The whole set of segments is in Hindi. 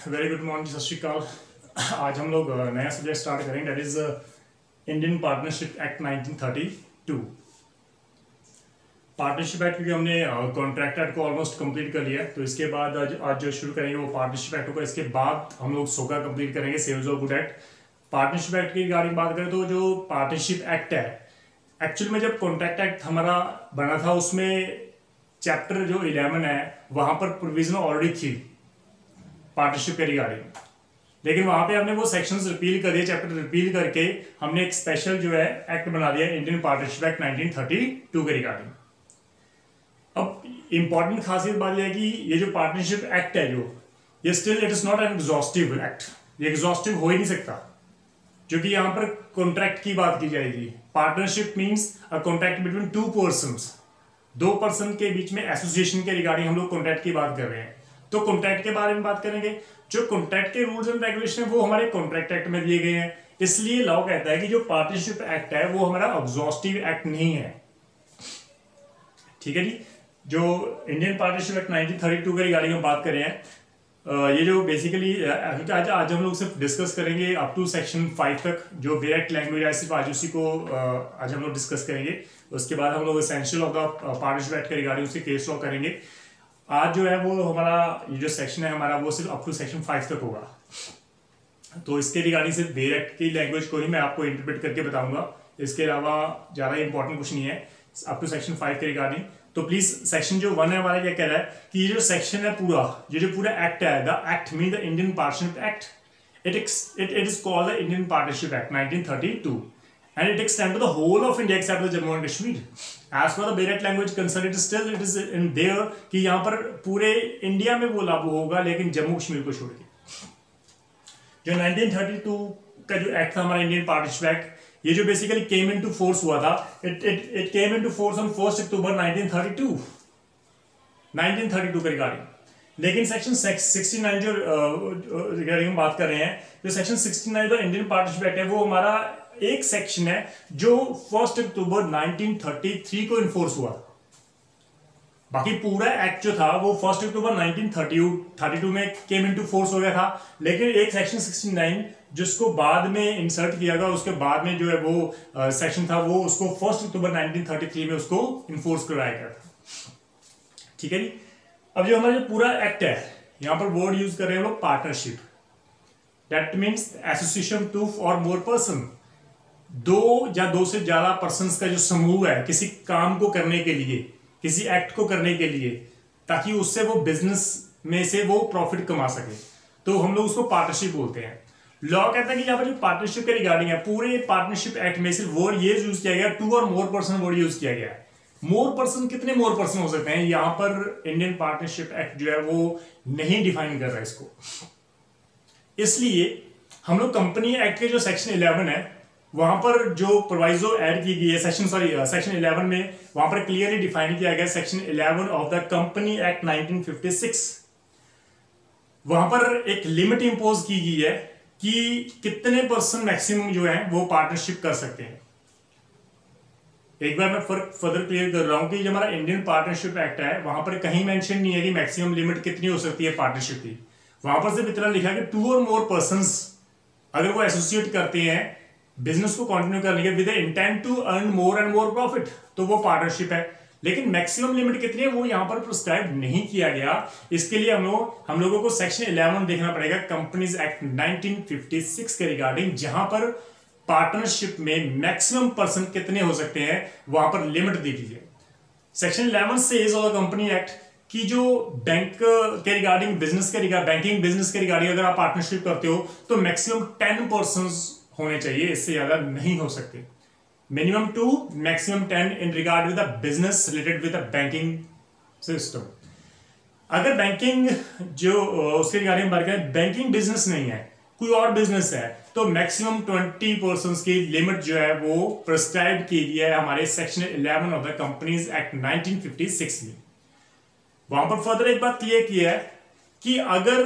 वेरी गुड मॉर्निंग, सत श्रीकाल। आज हम लोग नया सब्जेक्ट स्टार्ट करेंगे, that is Indian partnership act 1932। Partnership act क्योंकि हमने कॉन्ट्रैक्ट एक्ट को ऑलमोस्ट कंप्लीट कर लिया है, तो इसके बाद आज जो शुरू करेंगे वो पार्टनरशिप एक्ट होगा। इसके बाद हम लोग सोका कंप्लीट करेंगे, sales of good act. Partnership act की रिगार्डिंग बात करें तो जो पार्टनरशिप एक्ट है, एक्चुअल में जब कॉन्ट्रैक्ट एक्ट हमारा बना था उसमें चैप्टर जो 11 है वहां पर प्रोविजन ऑलरेडी थी पार्टनरशिप के रिगार्डिंग, लेकिन वहां पे हमने वो सेक्शंस रिपील कर दिए, चैप्टर रिपील करके हमने एक स्पेशल जो है एक्ट बना दिया, इंडियन पार्टनरशिप एक्ट 1932 के रिगार्डिंग। अब इंपॉर्टेंट खासियत बात यह है कि ये जो पार्टनरशिप एक्ट है ये still it is not an exhaustive act. ये एग्जॉस्टिव हो ही नहीं सकता, क्योंकि यहाँ पर कॉन्ट्रैक्ट की बात की जाएगी। Partnership means a contract between two persons, दो पर्सन के बीच में एसोसिएशन के रिगार्डिंग हम लोग कॉन्ट्रैक्ट की बात कर रहे हैं। तो कॉन्ट्रैक्ट के बारे में बात करेंगे, जो कॉन्ट्रैक्ट के रूल्स एंड रेगुलेशन है वो हमारे कॉन्ट्रैक्ट एक्ट में दिए गए हैं। इसलिए लॉ कहता है कि जो पार्टनरशिप एक्ट है वो हमारा एग्जॉस्टिव एक्ट नहीं है। ठीक है जी। जो इंडियन पार्टनरशिप एक्ट 1932 के रिगार्डिंग हम बात कर रहे हैं, ये जो बेसिकली आज हम लोग सिर्फ डिस्कस करेंगे अप टू सेक्शन 5 तक। जो डायरेक्ट लैंग्वेज है सिर्फ आज उसी को आज हम लोग डिस्कस करेंगे। उसके बाद हम लोग essential of the partnership act के रिगार्डिंग उसके केस लॉ करेंगे। आज जो है वो हमारा ये जो सेक्शन है हमारा वो सिर्फ अप टू सेक्शन 5 तक होगा। तो इसके रिगार्डिंग सिर्फ डायरेक्ट की लैंग्वेज को ही मैं आपको इंटरप्रेट करके बताऊंगा, इसके अलावा ज़्यादा इंपॉर्टेंट कुछ नहीं है अप टू सेक्शन 5 के रिगार्डिंग। तो प्लीज सेक्शन जो 1 है हमारा क्या कह रहा है कि ये जो सेक्शन है पूरा, ये जो पूरा एक्ट है, the act mean the Indian partnership act, it is called the Indian Partnership Act 1932 and it extends to the whole of India except the Jammu and Kashmir. As for the direct language concerned, it is in there कि यहाँ पर पूरे इंडिया में वो लागू होगा, लेकिन जम्मू कश्मीर को छोड़ के। जो 1932 का जो एक्ट था हमारा इंडियन पार्टनरशिप एक्ट, ये जो बेसिकली केम इनटू फोर्स हुआ था, it came into force on 1 अक्टूबर 1932 के रिगार्डिंग। लेकिन सेक्शन 69 जो रिगार्डिंग हम बात कर रहे हैं, जो सेक्शन 69 जो इंडियन पार्टनरशिप एक्ट है वो हमारा एक सेक्शन है जो 1 अक्टूबर 1933 को इन्फोर्स हुआ। बाकी पूरा एक्ट जो था वो 1 अक्टूबर 1932 में केम इनटू फोर्स हो गया था, लेकिन एक सेक्शन 69 जिसको बाद में इंसर्ट किया गया, उसके बाद में जो है वो सेक्शन था वो उसको 1 अक्टूबर 1933 में उसको इन्फोर्स करवाया गया था। ठीक है जी। अब जो हमारा जो पूरा एक्ट है यहां पर वर्ड यूज कर रहे हैं हम लोग partnership, that means association two or more person, दो या दो से ज्यादा पर्संस का जो समूह है किसी काम को करने के लिए, किसी एक्ट को करने के लिए, ताकि उससे वो बिजनेस में से वो प्रॉफिट कमा सके, तो हम लोग उसको पार्टनरशिप बोलते हैं। लॉ कहता है कि यहाँ पर जो पार्टनरशिप के रिगार्डिंग है पूरे पार्टनरशिप एक्ट में सिर्फ वर्ड ये यूज किया गया, to or more person word use किया गया है। मोर पर्सन, कितने मोर पर्सन हो सकते हैं, यहां पर इंडियन पार्टनरशिप एक्ट जो है वो नहीं डिफाइन कर रहा है इसको। इसलिए हम लोग कंपनी एक्ट के जो सेक्शन 11 है वहां पर जो प्रोवाइजो ऐड की गई है सेक्शन 11 में, वहां पर क्लियरली डिफाइन किया गया section 11 of the company act 1956। वहां पर एक लिमिट इंपोज की गई है कि कितने पर्सन मैक्सिमम जो है वो पार्टनरशिप कर सकते हैं। एक बार मैं फर्दर क्लियर कर रहा हूं कि जो हमारा इंडियन पार्टनरशिप एक्ट है वहां पर कहीं मेंशन नहीं है कि मैक्सिमम लिमिट कितनी हो सकती है पार्टनरशिप की। वहां पर सिर्फ इतना लिखा है कि 2 और मोर पर्संस अगर वो एसोसिएट करते हैं बिजनेस को कंटिन्यू करने के with intent to earn more and more profit, तो वो पार्टनरशिप है। लेकिन मैक्सिमम लिमिट कितनी है वो यहां पर प्रिस्क्राइब नहीं किया गया। इसके लिए हम लोगों को सेक्शन 11 देखना पड़ेगा कंपनीज एक्ट 1956 के रिगार्डिंग, जहां पर पार्टनरशिप में मैक्सिमम पर्सन कितने हो सकते हैं वहां पर लिमिट दी गई है। सेक्शन 11 से कंपनी एक्ट की जो बैंक के रिगार्डिंग बिजनेस के रिगार्डिंग बैंकिंग बिजनेस के रिगार्डिंग अगर आप पार्टनरशिप करते हो तो मैक्सिमम 10 पर्सन होने चाहिए, इससे ज्यादा नहीं हो सकते। Minimum 2, maximum 10 in regard with the business related with the banking system. अगर बैंकिंग जो उसके रिगार्डिंग बात करें, बैंकिंग बिजनेस नहीं है, कोई और बिजनेस है, तो मैक्सिमम 20 पर्संस की लिमिट जो है वो प्रिस्क्राइब की गई है हमारे section 11 of the companies act 1956 में। वहां पर फर्दर एक बात क्लियर की है कि अगर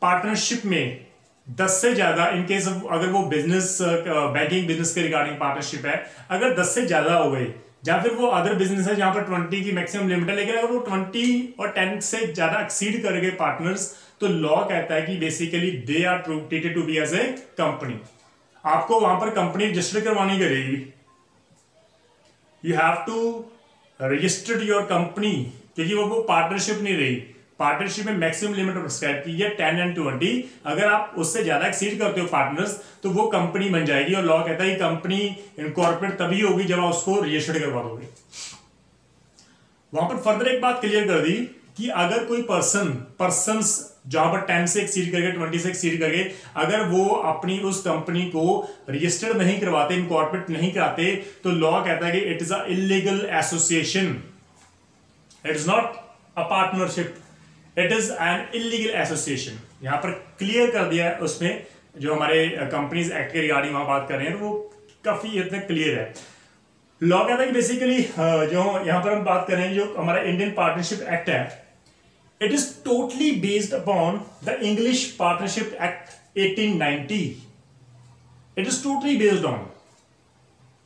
पार्टनरशिप में 10 से ज्यादा इन केस अगर वो बिजनेस बैंकिंग बिजनेस के रिगार्डिंग पार्टनरशिप है, अगर 10 से ज्यादा हो गई या फिर वो अदर बिजनेस है जहां पर 20 की मैक्सिमम लिमिट है, लेकिन अगर वो 20 और 10 से ज्यादा एक्सीड कर गए पार्टनर्स, तो लॉ कहता है कि basically they are treated to be as a company. आपको वहां पर कंपनी रजिस्टर करवानी पड़ेगी, you have to registered your company, क्योंकि वो पार्टनरशिप नहीं रही। पार्टनरशिप में मैक्सिमम लिमिट प्रिस्क्राइब की है 10 एंड 20। अगर आप उससे ज्यादा एक्सीड करते हो पार्टनर्स, तो वो कंपनी बन जाएगी, और लॉ कहता है कि कंपनी इनकॉर्पोरेट तभी होगी जब आप उसको रजिस्टर्ड करवा दोगे। वहां पर फर्दर एक बात क्लियर कर दी कि अगर कोई पर्सन्स जहां पर 10 से एक्सीड करके 20 से एक्सीड करके अगर वो अपनी उस कंपनी को रजिस्टर्ड नहीं करवाते, इनकॉर्पोरेट नहीं कराते, तो लॉ कहता है कि it is a illegal association, it is not a partnership, it is an illegal association. यहां पर क्लियर कर दिया है उसमें, जो हमारे कंपनीज एक्ट के रिगार्डिंग वहां बात कर रहे हैं, वो काफी हद तक क्लियर है। लॉ कहता है कि बेसिकली जो यहां पर हम बात कर रहे हैं, जो हमारा इंडियन पार्टनरशिप एक्ट है, it is totally based upon the English partnership act 1890, it is totally based on.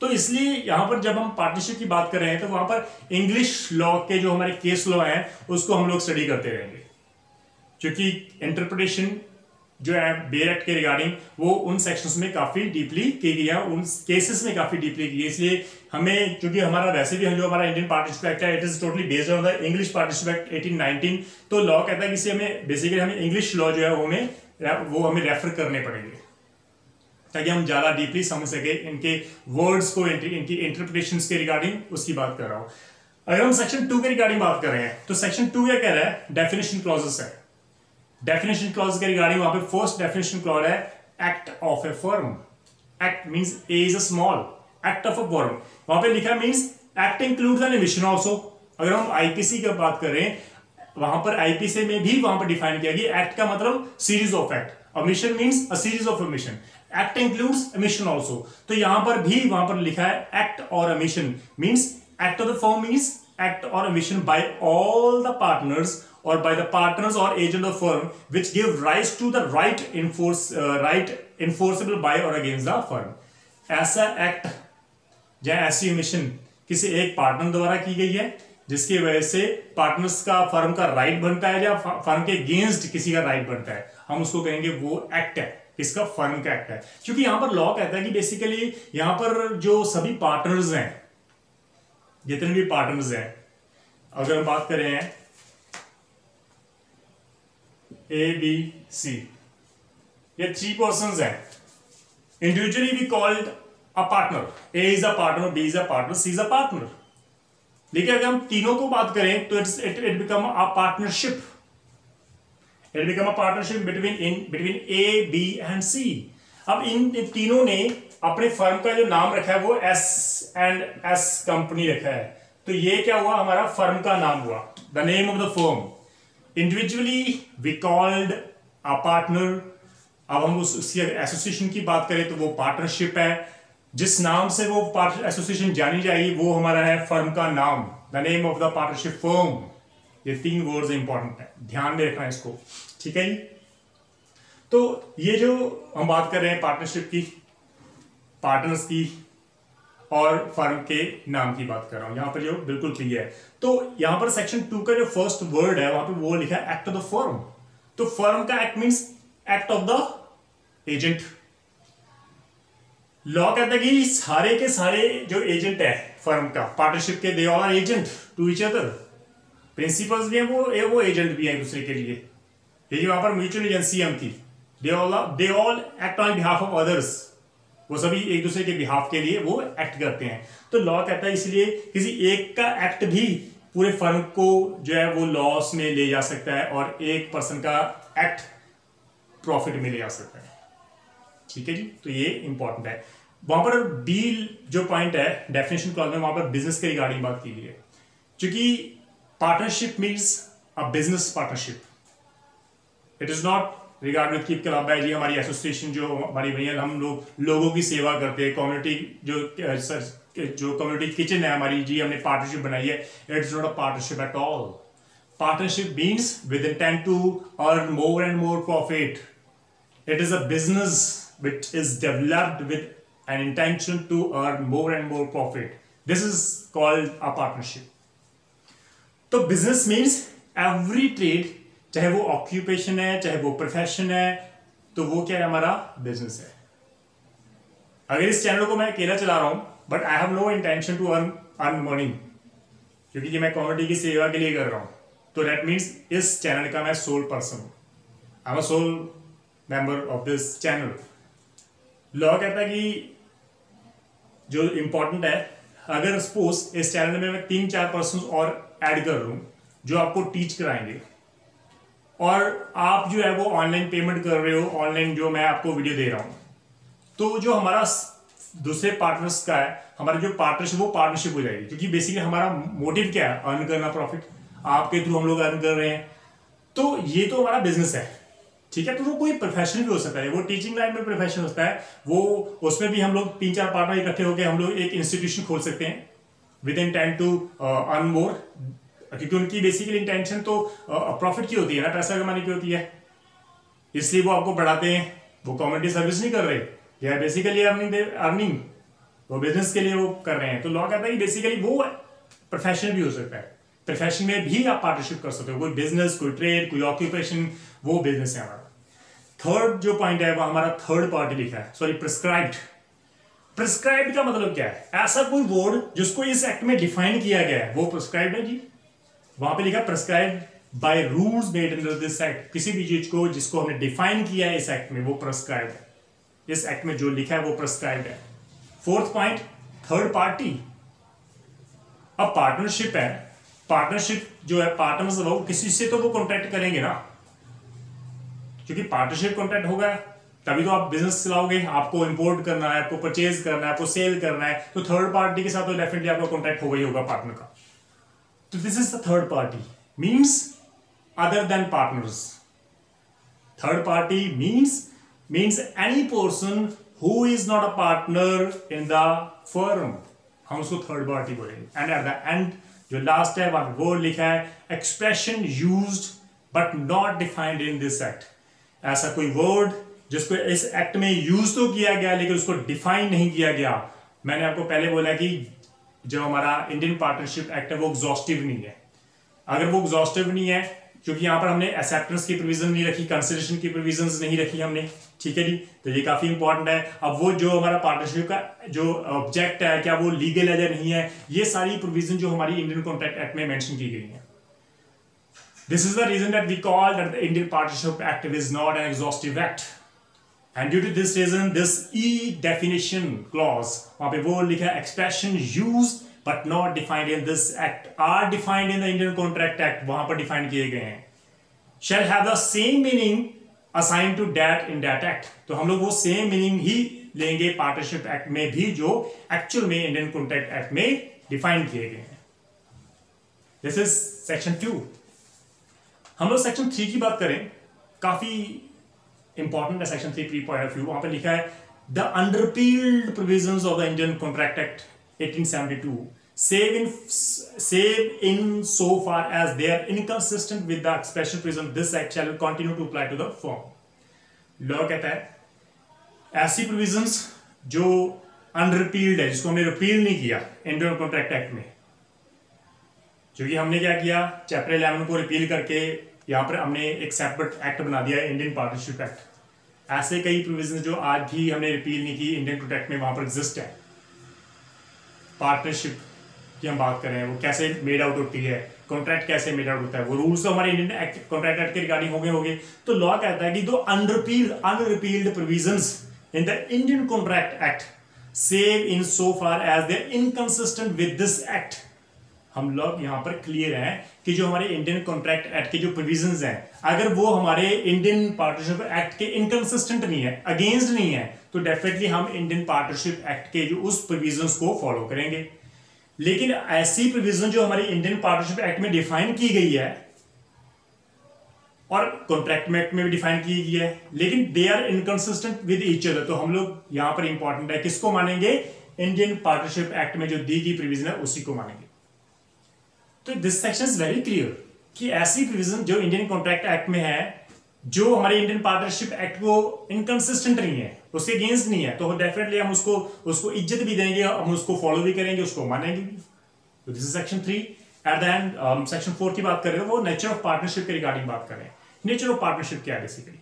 तो इसलिए यहां पर जब हम पार्टनरशिप की बात कर रहे हैं, तो वहां पर इंग्लिश लॉ के जो हमारे केस लॉ हैं उसको हम लोग स्टडी करते रहेंगे, क्योंकि इंटरप्रिटेशन जो है बेयर एक्ट के रिगार्डिंग वो उन सेक्शंस में काफी डीपली की गई है, उन केसेस में काफी डीपली की गई। इसलिए हमें, क्योंकि हमारा वैसे भी जो हमारा इंडियन पार्टनरशिप एक्ट है, it is totally based on the English partnership act 1819, तो लॉ कहता है कि इसे हमें बेसिकली हमें इंग्लिश लॉ जो है वो हमें रेफर करने पड़ेंगे, ताकि हम ज्यादा डीपली समझ सके इनके वर्ड्स को, इनकी इंटरप्रिटेशंस के रिगार्डिंग उसकी बात कर रहा हूं। अगर हम सेक्शन 2 के रिगार्डिंग बात कर रहे हैं, तो सेक्शन 2 क्या कह रहा है, डेफिनेशन क्लॉजेस है। डेफिनेशन क्लॉज के रिगार्डिंग वहां पे फर्स्ट डेफिनेशन क्लॉज है act of a firm. Act means a is a small, act of a firm वहां पे लिखा means act includes an omission also. अगर हम आईपीसी की बात करें, वहां पर आईपीसी में भी वहां पर डिफाइन किया गया एक्ट का मतलब series of act, emission means a series of emission, act includes emission also. तो यहां पर भी वहां पर लिखा है एक्ट और omission means act of the firm means act और omission by all the partners or by the partners or agent of firm which give rise to the right enforceable by or against the firm। ऐसा एक्ट या ऐसी एमिशन किसी एक पार्टनर द्वारा की गई है जिसकी वजह से पार्टनर्स का फर्म का राइट बनता है, या फर्म के अगेंस्ट किसी का राइट बनता है, हम उसको कहेंगे वो एक्ट है, किसका, फर्म का एक्ट है। क्योंकि यहां पर लॉ कहता है कि बेसिकली यहां पर जो सभी पार्टनर्स हैं, जितने भी पार्टनर्स हैं, अगर हम बात कर रहे हैं A, B, C, ये 3 पर्सन्स हैं, individually we called a partner, A is a partner, B is a partner, C is a partner. लेकिन अगर हम तीनों को बात करें तो it become a partnership, it become a partnership between A, B and C। अब इन तीनों ने अपने फर्म का जो नाम रखा है वो S&S कंपनी रखा है, तो ये क्या हुआ, हमारा फर्म का नाम हुआ, the name of the firm. Individually we called a partner. अब हम उसकी एसोसिएशन की बात करें तो वो पार्टनरशिप है, जिस नाम से वो एसोसिएशन जानी जाएगी वो हमारा है फर्म का नाम, the name of the partnership firm. ये 3 वर्ड्स इंपॉर्टेंट है, ध्यान में रखना है इसको, ठीक है जी। तो ये जो हम बात कर रहे हैं पार्टनरशिप की, पार्टनर्स की और फर्म के नाम की बात कर रहा हूं, यहां पर जो बिल्कुल क्लियर है। तो यहां पर सेक्शन 2 का जो फर्स्ट वर्ड है वहां पे वो लिखा है एक्ट ऑफ द फर्म। तो फर्म का act means act of the agent. Law कहता है कि सारे के सारे जो एजेंट है फर्म का, पार्टनरशिप के, they all are agent to each other. Principals भी हैं, वो एजेंट भी है एक दूसरे के लिए, क्योंकि वहां पर म्यूचुअल एजेंसी हम थी। They all act on behalf of others, वो सभी एक दूसरे के बिहाफ के लिए वो एक्ट करते हैं। तो लॉ कहता है इसलिए किसी एक का एक्ट भी पूरे फर्म को जो है वो लॉस में ले जा सकता है, और एक पर्सन का एक्ट प्रॉफिट में ले जा सकता है, ठीक है जी। तो ये इंपॉर्टेंट है। वहां पर बी जो पॉइंट है डेफिनेशन क्लॉज में, वहां पर बिजनेस के रिगार्डिंग बात की गई है, क्योंकि partnership means a business partnership, it is not regard with keep club है जी, हमारी एसोसिएशन जो हमारी भैया, हम लोग लोगों की सेवा करते हैं, कम्युनिटी जो कम्युनिटी किचन है हमारी जी, हमने पार्टनरशिप बनाई है, it's not a partnership at all. Partnership means with intent to earn more and more profit. It is a business which is developed with an intention to earn more and more profit. This is called a partnership. तो बिजनेस मीन्स एवरी ट्रेड, चाहे वो ऑक्यूपेशन है चाहे वो प्रोफेशन है, तो वो क्या है, हमारा बिजनेस है। अगर इस चैनल को मैं अकेला चला रहा हूं but I have no intention to earn money, क्योंकि ये मैं कम्युनिटी की सेवा के लिए कर रहा हूं, तो दैट मीन्स इस चैनल का मैं सोल पर्सन हूं, I am a sole member of this channel. Law कहता है कि जो इंपॉर्टेंट है, अगर सपोज इस चैनल में मैं 3-4 पर्सन और ऐड कर लूं जो आपको टीच कराएंगे, और आप जो है वो ऑनलाइन पेमेंट कर रहे हो, ऑनलाइन जो मैं आपको वीडियो दे रहा हूं, तो जो हमारा दूसरे पार्टनर्स का है, हमारा जो पार्टनरशिप, वो पार्टनरशिप हो जाएगी, क्योंकि बेसिकली हमारा मोटिव क्या है, अर्न करना, प्रॉफिट। आपके थ्रू हम लोग अर्न कर रहे हैं, तो ये तो हमारा बिजनेस है, ठीक है। तो वो कोई प्रोफेशन भी हो सकता है, वो टीचिंग लाइन में प्रोफेशन होता है, वो उसमें भी हम लोग 3-4 पार्टनर इकट्ठे होकर हम लोग एक इंस्टीट्यूशन खोल सकते हैं with intent to earn more, क्योंकि उनकी बेसिकली इंटेंशन तो प्रॉफिट की होती है ना, पैसा कमाने की होती है, इसलिए वो आपको बढ़ाते हैं। वो कम्युनिटी सर्विस नहीं कर रहे, या बेसिकली अर्निंग वो बिजनेस के लिए वो कर रहे हैं। तो लॉ कहता है कि बेसिकली वो प्रोफेशन भी हो सकता है, प्रोफेशन में भी आप पार्टनरशिप कर सकते हो, कोई बिजनेस, कोई ट्रेड, कोई ऑक्यूपेशन, वो बिजनेस है हमारा। थर्ड जो पॉइंट है वो हमारा थर्ड पार्टी लिखा है, सॉरी प्रिस्क्राइब्ड। प्रिस्क्राइब्ड का मतलब क्या है, ऐसा कोई वर्ड जिसको इस एक्ट में डिफाइन किया गया है वो प्रिस्क्राइब्ड है जी। वहां पे लिखा prescribed by rules made under this act, किसी भी चीज को जिसको हमने डिफाइन किया है इस एक्ट में वो प्रिस्क्राइब्ड है, इस एक्ट में जो लिखा है वो प्रिस्क्राइब्ड है। Fourth point, third party. अब पार्टनरशिप है, पार्टनरशिप जो है, पार्टनर्स वो किसी से तो वो कॉन्ट्रैक्ट करेंगे ना, क्योंकि पार्टनरशिप कॉन्ट्रैक्ट होगा तभी तो आप बिजनेस चलाओगे। आपको इंपोर्ट करना है, आपको परचेज करना है, आपको सेल करना है, तो थर्ड पार्टी के साथ तो डेफिनेटली आपका कॉन्ट्रैक्ट होगा ही होगा पार्टनर का। तो this is the third party, means other than partners. Third party means any person who is not a partner in the firm, हम उसको थर्ड पार्टी बोलेंगे। एंड एट द एंड जो लास्ट है वहां वर्ड लिखा है expression used but not defined in this act. ऐसा कोई वर्ड जिसको इस एक्ट में यूज तो किया गया लेकिन उसको डिफाइन नहीं किया गया। मैंने आपको पहले बोला कि जो हमारा इंडियन पार्टनरशिप एक्ट है वो एग्जॉस्टिव नहीं है। अगर वो एग्जॉस्टिव नहीं है, क्योंकि यहां पर हमने एक्सेप्टेंस की प्रोविजन नहीं रखी, कंसिडरेशन की प्रोविजंस नहीं रखी हमने, ठीक है जी, तो ये काफी इंपॉर्टेंट है। अब वो जो हमारा पार्टनरशिप का जो ऑब्जेक्ट है, क्या वो लीगल है या नहीं है, ये सारी प्रोविजन जो हमारी इंडियन कॉन्ट्रैक्ट एक्ट में मेंशन की गई है। This is the reason that we call that the Indian Partnership Act is not an exhaustive act. And due to this reason, this E definition clause, वहाँ पे वो लिखा है expression used but not defined in this act are defined in the Indian Contract Act, वहाँ पर define किए गए हैं, shall have the same meaning assigned to that in that act. तो हम लोग वो same meaning ही लेंगे Partnership Act में भी जो actual में Indian Contract Act में define किए गए हैं। This is section 2. हम लोग सेक्शन 3 की बात करें, काफी इंपॉर्टेंट है section 3 pre point of view. वहां पे लिखा है the unrepealed provisions of the Indian contract act 1872 save in so far as they are inconsistent with the expression provision this act shall continue to apply to the firm. Law कहता है ऐसी प्रोविजंस जो अनरिपील्ड है, जिसको हमने रिपील नहीं किया इंडियन कॉन्ट्रैक्ट एक्ट में, क्योंकि हमने क्या किया, चैप्टर 11 को रिपील करके यहाँ पर हमने एक सेपरेट एक्ट बना दिया इंडियन पार्टनरशिप एक्ट। ऐसे कई प्रोविजन जो आज भी हमने रिपील नहीं की इंडियन कॉन्ट्रैक्ट में वहां पर एग्जिस्ट है। पार्टनरशिप की हम बात कर रहे हैं, वो कैसे मेड आउट होती है, कॉन्ट्रैक्ट कैसे मेड आउट होता है, वो रूल्स तो हमारे इंडियन कॉन्ट्रैक्ट एक्ट के रिगार्डिंग होंगे। तो लॉ कहता है कि दो unrepealed provisions in the Indian contract act save in so far as they inconsistent with this act. हम लोग यहां पर क्लियर हैं कि जो हमारे इंडियन कॉन्ट्रैक्ट एक्ट के जो प्रोविजंस हैं, अगर वो हमारे इंडियन पार्टनरशिप एक्ट के इनकंसिस्टेंट नहीं है, अगेंस्ट नहीं है, तो डेफिनेटली हम इंडियन पार्टनरशिप एक्ट के जो उस प्रोविजंस को फॉलो करेंगे। लेकिन ऐसी प्रोविजन जो हमारी इंडियन पार्टनरशिप एक्ट में डिफाइन की गई है और कॉन्ट्रैक्ट एक्ट में भी डिफाइन की गई है, लेकिन they are inconsistent with each other, तो हम लोग यहां पर इंपॉर्टेंट है किसको मानेंगे, इंडियन पार्टनरशिप एक्ट में जो दी गई प्रोविजन है उसी को मानेंगे। तो this section is very clear कि ऐसी प्रोविजन जो इंडियन कॉन्ट्रैक्ट एक्ट में है जो हमारे इंडियन पार्टनरशिप एक्ट को इनकंसिस्टेंट नहीं है, उसके अगेंस्ट नहीं है, तो डेफिनेटली हम उसको इज्जत भी देंगे, हम उसको फॉलो भी करेंगे, उसको मानेंगे भी। तो this is section 3। At the end section 4 की बात कर रहे हैं, वो नेचर ऑफ पार्टनरशिप के रिगार्डिंग बात कर रहे हैं। नेचर ऑफ पार्टनरशिप क्या है basically?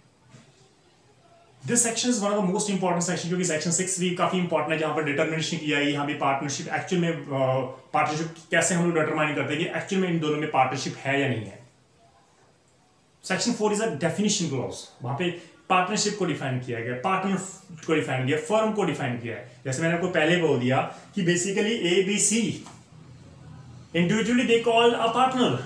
This section is one of the most important section, क्योंकि सेक्शन 6 भी काफी इंपॉर्टेंट है, जहां पर डिटर्मिनेशन किया है यहाँ भी पार्टनरशिप एक्चुअल में पार्टनरशिप कैसे हम लोग डिटरमाइन करते हैं कि एक्चुअल में इन दोनों में पार्टनरशिप है या नहीं है। Section 4 is a definition clause, वहां पे पार्टनरशिप को डिफाइन किया गया, पार्टनर को डिफाइन किया, फर्म को डिफाइन किया है। जैसे मैंने आपको पहले बोल दिया कि basically A B C individually they call a partner,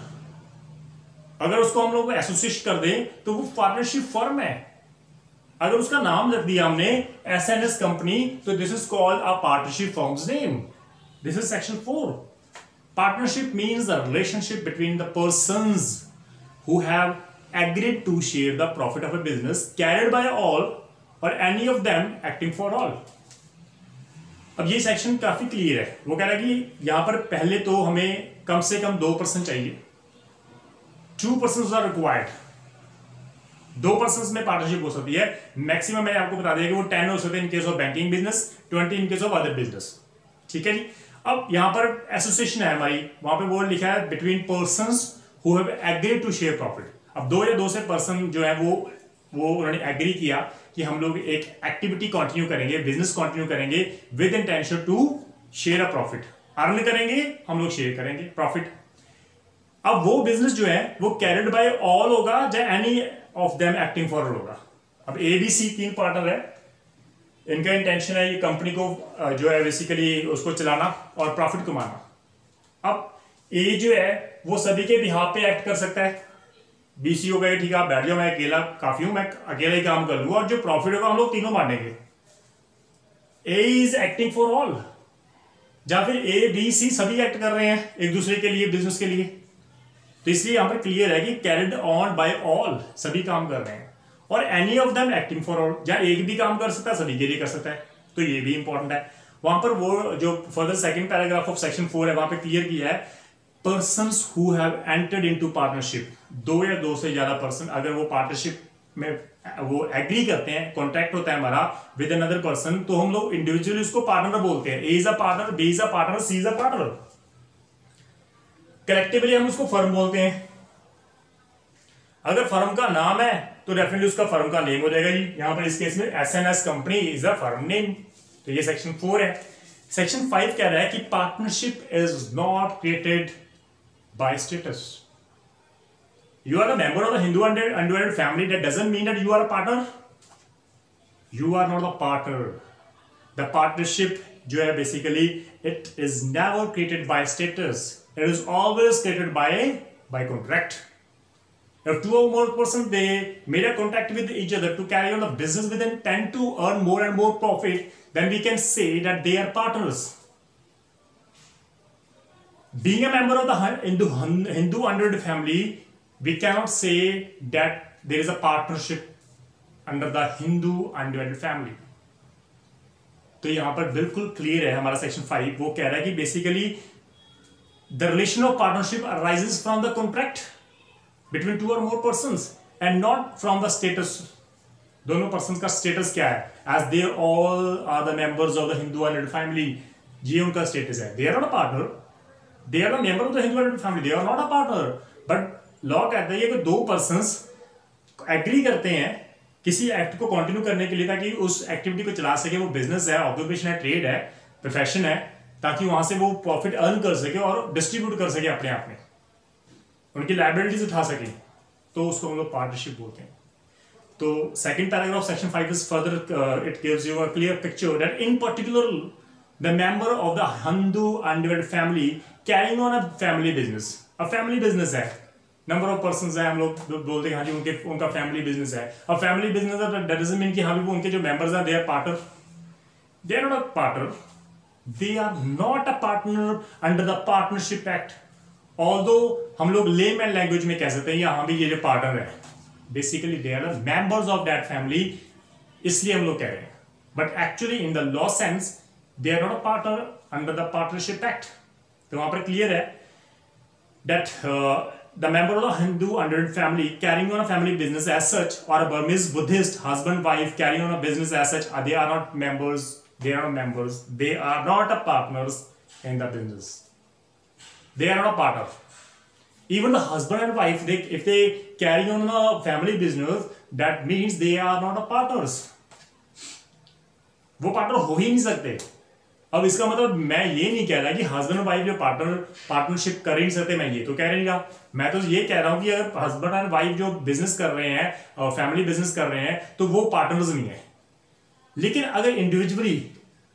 अगर उसको हम लोग एसोसिएट कर दें तो वो पार्टनरशिप फर्म है। अगर उसका नाम रख दिया हमने एसएनएस कंपनी, तो this is called a partnership firms name. This is section 4। Partnership means the relationship between the persons who have agreed to share the profit of a business carried by all or any of them acting for all। अब ये सेक्शन काफी क्लियर है। वो कह रहा है कि यहां पर पहले तो हमें कम से कम 2% चाहिए, 2% आर रिक्वायर्ड। 2% में पार्टनरशिप हो सकती है। मैक्सिमम मैंने आपको बता दिया कि वो 10 हो सकते हैं इन case of banking business, 20 in case of other business. ठीक है जी। अब यहां पर एसोसिएशन है हमारी, वहां पे वो लिखा है between persons who have agreed to share profit। अब 2 या 2 से पर्सन जो है वो उन्होंने एग्री किया कि हम लोग एक एक्टिविटी कंटिन्यू करेंगे, बिजनेस कंटिन्यू करेंगे with intention to share a profit. Earn करेंगे, हम लोग शेयर करेंगे प्रॉफिट। अब वो बिजनेस जो है वो कैरिड बाय ऑल होगा या any of them acting for all होगा। अब ए बी सी 3 पार्टनर है, इनका इंटेंशन है ये कंपनी को जो है बेसिकली उसको चलाना और प्रॉफिट कमाना। अब ए जो है वो सभी के बिहाफ पे एक्ट कर सकता है। बीसी हो गए, ठीक है आप बैठ जाओ, मैं अकेला काफी हूं, मैं अकेला ही काम कर लूंगा और जो प्रॉफिट होगा हम लोग तीनों बांटेंगे। ए इज एक्टिंग फॉर ऑल, या फिर ए बी सी सभी एक्ट कर रहे हैं एक दूसरे के लिए, बिजनेस के लिए। तो इसलिए यहां पर क्लियर है कि कैरिड ऑन बाय ऑल, सभी काम कर रहे हैं। और any of them acting for all, या एक भी काम कर सकता है, सभी के लिए कर सकता है। तो ये भी इंपॉर्टेंट है। वहां पर वो जो further second paragraph of section 4 है, वहां पर क्लियर किया है persons who have entered into partnership, 2 या 2 से ज्यादा पर्सन अगर वो पार्टनरशिप में वो एग्री करते हैं, कॉन्ट्रैक्ट होता है हमारा विद अनदर पर्सन, तो हम लोग इंडिविजुअली उसको पार्टनर बोलते हैं। A is a partner, B is a partner, C is a partner. Collectively हम उसको फर्म बोलते हैं। अगर फर्म का नाम है तो डेफिनेटली उसका फर्म का नेम हो जाएगा जी। यहां पर इस केस में SNS company is a firm name. तो ये सेक्शन 4 है। सेक्शन 5 कह रहा है कि partnership is not created by status। You are a member of the Hindu undivided family, that doesn't mean that you are a partner। You are not a partner। The partnership जो है basically it is never created by status, it is always created by contract। If 2 or more persons they made a contract with each other to carry on the business with intent to earn more and more profit, then we can say that they are partners। Being a member of the Hindu undivided family, we cannot say that there is a partnership under the Hindu undivided family। तो यहां पर बिल्कुल क्लियर है हमारा सेक्शन 5। वो कह रहा है कि basically the relation of partnership arises from the contract between 2 और more persons and not from the status. दोनों पर्सन का स्टेटस क्या है? As they all are the members of the Hindu undivided family, ये उनका स्टेटस है। They are not a partner, they are a member of the Hindu undivided family, they are not a partner। but law कहता है कि 2 persons एग्री करते हैं किसी एक्ट को कंटिन्यू करने के लिए ताकि उस एक्टिविटी को चला सके, वो बिजनेस है, ऑक्यूपेशन है, ट्रेड है, प्रोफेशन है, ताकि वहां से वो प्रॉफिट अर्न कर सके और डिस्ट्रीब्यूट कर सके अपने आप में, उनकी लायबिलिटीज उठा सके, तो उसको हम लोग पार्टनरशिप बोलते हैं। तो second paragraph section 5 is further it gives you a clear picture that in particular the member of the Hindu undivided family carrying on a family business। a family business है, नंबर ऑफ पर्संस है, हम लोग बोलते हैं हाँ जी उनका फैमिली बिजनेस है। अब फैमिली बिजनेस है दैट डजंट मीन कि हाँ भी वो उनके जो मेंबर्स हैं they are partner, they are not a partner, they are not a partner under the partnership act. Although हम लोग लेमैन लैंग्वेज में कह सकते हैं यहाँ भी ये जो पार्टनर है basically they are the members of that family, इसलिए हम लोग कह रहे हैं। But actually in the law sense they are not a partner under the partnership act। तो वहां पर क्लियर है that the member of the Hindu under family carrying on a family business as such, or a Burmese Buddhist husband wife carrying on a business as such, they are not members. They are not members. They are not a partners in the business. They are not a partner. Even the husband and wife, if they carry on a family business, that means they are not a partners. वो पार्टनर हो ही नहीं सकते. अब इसका मतलब मैं ये नहीं कह रहा कि हस्बैंड और वाइफ जो पार्टनरशिप कर ही नहीं सकते, मैं ये तो कह रही हूँ. मैं तो ये कह रहा हूँ कि अगर हस्बैंड एंड वाइफ जो बिजनेस कर रहे हैं और फैमिली बिजनेस कर रहे हैं तो वो पार्टनर्स नहीं है. लेकिन अगर इंडिविजुअली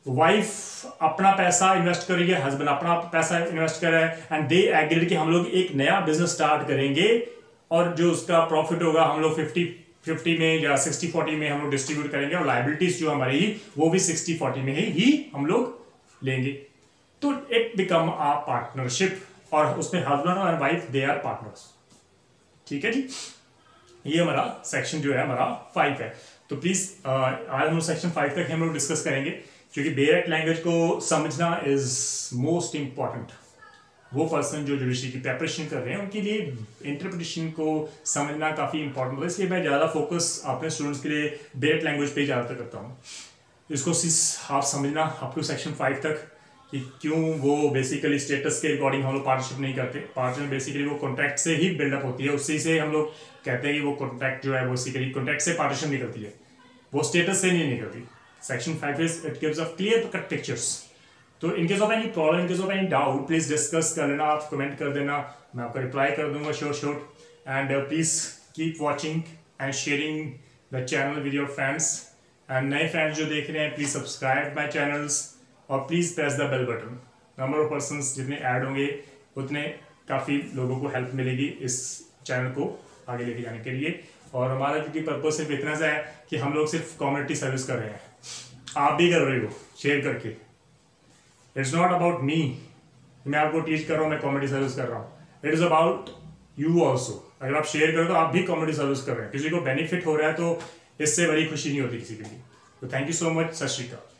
वाइफ अपना पैसा इन्वेस्ट कर रही है, हस्बैंड अपना पैसा इन्वेस्ट कर रहा है, एंड दे एग्रीड कि हम लोग एक नया बिजनेस स्टार्ट करेंगे और जो उसका प्रॉफिट होगा हम लोग 50-50 में या 60-40 में हम लोग डिस्ट्रीब्यूट करेंगे, और लायबिलिटीज जो हमारी वो भी 60-40 में ही हम लोग लेंगे, तो इट बिकम अ पार्टनरशिप. और उसमें हस्बैंड और वाइफ दे आर पार्टनर्स. ठीक है जी. ये हमारा सेक्शन जो है हमारा 5 है. तो प्लीज आज हम लोग सेक्शन 5 तक हम लोग डिस्कस करेंगे, क्योंकि बेयरक्ट लैंग्वेज को समझना इज मोस्ट इंपॉर्टेंट. वो पर्सन जो जुडिशरी की प्रिपरेशन कर रहे हैं उनके लिए इंटरप्रिटेशन को समझना काफ़ी इंपॉर्टेंट होता है. इसलिए मैं ज़्यादा फोकस अपने स्टूडेंट्स के लिए बेयरक्ट लैंग्वेज पे ज़्यादातर करता हूँ. इसको आप समझना आपको सेक्शन 5 तक कि क्यों वो बेसिकली स्टेटस के अकॉर्डिंग हम लोग पार्टनरशिप नहीं करते. पार्टनर बेसिकली वो कॉन्ट्रैक्ट से ही बिल्डअप होती है, उसी से हम लोग कहते हैं कि वो कॉन्ट्रैक्ट जो है वो बेसिकली कॉन्ट्रैक्ट से पार्टनरशिप निकलती है, वो स्टेटस से नहीं निकलती. Section 5 is it gives a clear cut pictures. तो in case of any problem, in case of any doubt, please discuss कर लेना, आप कमेंट कर देना, मैं आपका रिप्लाई कर दूंगा sure. And please keep watching and sharing the channel with your friends. And नए फ्रेंड्स जो देख रहे हैं प्लीज सब्सक्राइब माई चैनल्स और please press the bell button. Number of persons जितने ऐड होंगे उतने काफ़ी लोगों को हेल्प मिलेगी इस चैनल को आगे लेके जाने के लिए. और हमारा क्योंकि पर्पज सिर्फ इतना सा है कि हम लोग सिर्फ कम्युनिटी सर्विस कर रहे हैं, आप भी कर रहे हो शेयर करके. इट्स नॉट अबाउट मी, मैं आपको टीच कर रहा हूँ, मैं कम्युनिटी सर्विस कर रहा हूँ. It is about you also. अगर आप शेयर करो तो आप भी कम्युनिटी सर्विस कर रहे हैं, किसी को बेनिफिट हो रहा है तो इससे बड़ी खुशी नहीं होती किसी के लिए. तो थैंक यू सो मच. सत श्री अकाल.